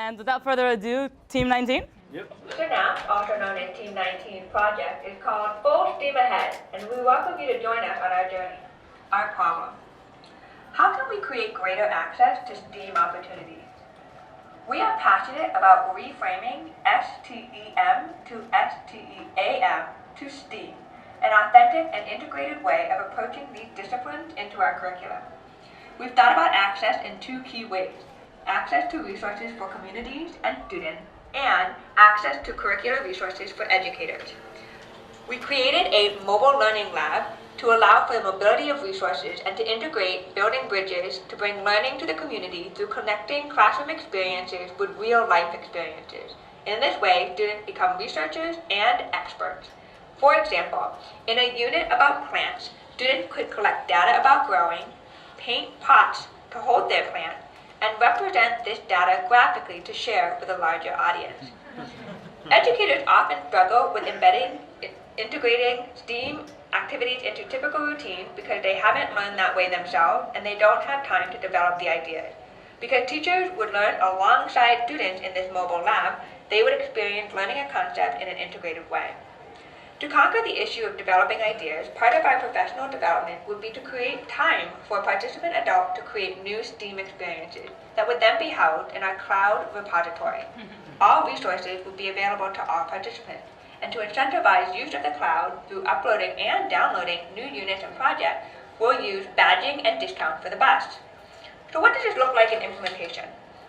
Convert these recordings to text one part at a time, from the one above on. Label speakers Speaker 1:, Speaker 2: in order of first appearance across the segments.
Speaker 1: And without further ado, Team 19.
Speaker 2: SNAP, also known as Team 19 project, is called Full Steam Ahead, and we welcome you to join us on our journey. Our problem: how can we create greater access to STEAM opportunities? We are passionate about reframing STEM to STEAM to STEAM, an authentic and integrated way of approaching these disciplines into our curriculum. We've thought about access in two key ways: access to resources for communities and students, and access to curricular resources for educators. We created a mobile learning lab to allow for the mobility of resources and to integrate building bridges to bring learning to the community through connecting classroom experiences with real-life experiences. In this way, students become researchers and experts. For example, in a unit about plants, students could collect data about growing, paint pots to hold their plant, and represent this data graphically to share with a larger audience. Educators often struggle with integrating STEAM activities into typical routines because they haven't learned that way themselves and they don't have time to develop the ideas. Because teachers would learn alongside students in this mobile lab, they would experience learning a concept in an integrated way. To conquer the issue of developing ideas, part of our professional development would be to create time for a participant adult to create new STEAM experiences that would then be housed in our cloud repository. All resources would be available to all participants. And to incentivize use of the cloud through uploading and downloading new units and projects, we'll use badging and discounts for the bus. So what does this look like in implementation?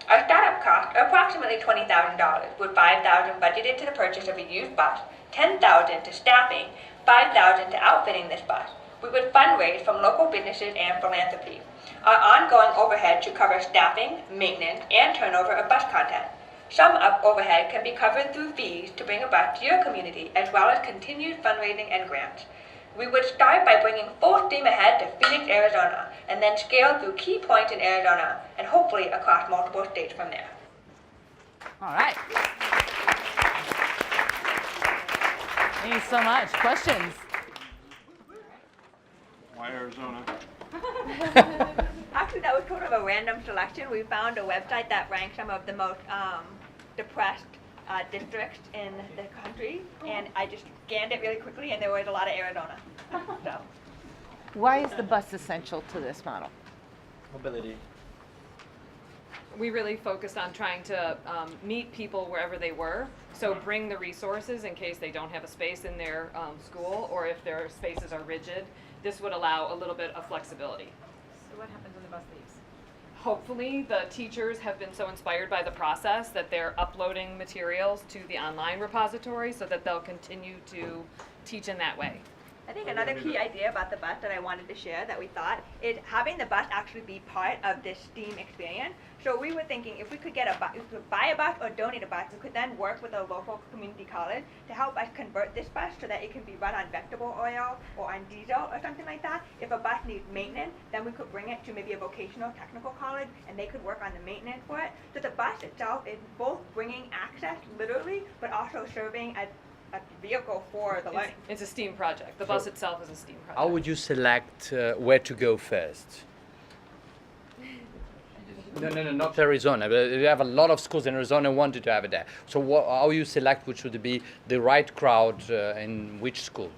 Speaker 2: Our startup costs are approximately $20,000, with $5,000 budgeted to the purchase of a used bus, $10,000 to staffing, $5,000 to outfitting this bus. We would fundraise from local businesses and philanthropy. Our ongoing overhead should cover staffing, maintenance, and turnover of bus content. Some of overhead can be covered through fees to bring a bus to your community, as well as continued fundraising and grants. We would start by bringing full steam ahead to Phoenix, Arizona, and then scale through key points in Arizona, and hopefully across multiple states from there.
Speaker 1: All right. Thank you so much. Questions?
Speaker 3: Why Arizona?
Speaker 2: Actually, that was sort of a random selection. We found a website that ranks some of the most depressed districts in the country, and I just scanned it really quickly, and there was a lot of Arizona. So.
Speaker 4: Why is the bus essential to this model?
Speaker 3: Mobility.
Speaker 5: We really focused on trying to meet people wherever they were. So bring the resources in case they don't have a space in their school, or if their spaces are rigid. This would allow a little bit of flexibility.
Speaker 6: So what happens when the bus leaves?
Speaker 5: Hopefully the teachers have been so inspired by the process that they're uploading materials to the online repository so that they'll continue to teach in that way.
Speaker 2: I think another key idea about the bus that I wanted to share that we thought is having the bus actually be part of this STEAM experience. So we were thinking if we could get a bus, if we could buy a bus or donate a bus, we could then work with a local community college to help us convert this bus so that it can be run on vegetable oil or on diesel or something like that. If a bus needs maintenance, then we could bring it to maybe a vocational technical college and they could work on the maintenance for it. So the bus itself is both bringing access literally, but also serving as a vehicle for the learning.
Speaker 5: It's a STEAM project. The bus itself is a STEAM project.
Speaker 7: How would you select where to go first? No, not Arizona. But you have a lot of schools in Arizona wanted to have it there. So how you select which would be the right crowd in which school?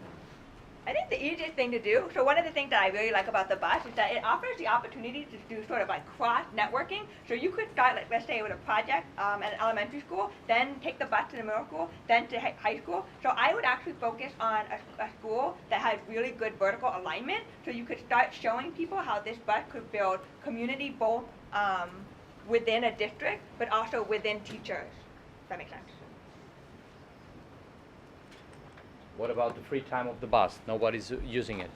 Speaker 2: I think the easiest thing to do, so one of the things that I really like about the bus is that it offers the opportunity to do sort of like cross networking. So you could start, like, let's say with a project at an elementary school, then take the bus to the middle school, then to high school. So I would actually focus on a school that has really good vertical alignment. So you could start showing people how this bus could build community both within a district, but also within teachers. Does that make sense?
Speaker 7: What about the free time of the bus? Nobody's using it.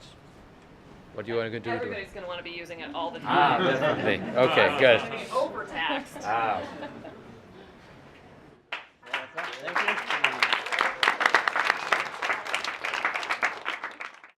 Speaker 7: What do you want to do?
Speaker 5: Everybody's going to want to be using it all the time.
Speaker 7: Definitely. Okay, good.
Speaker 5: Overtaxed.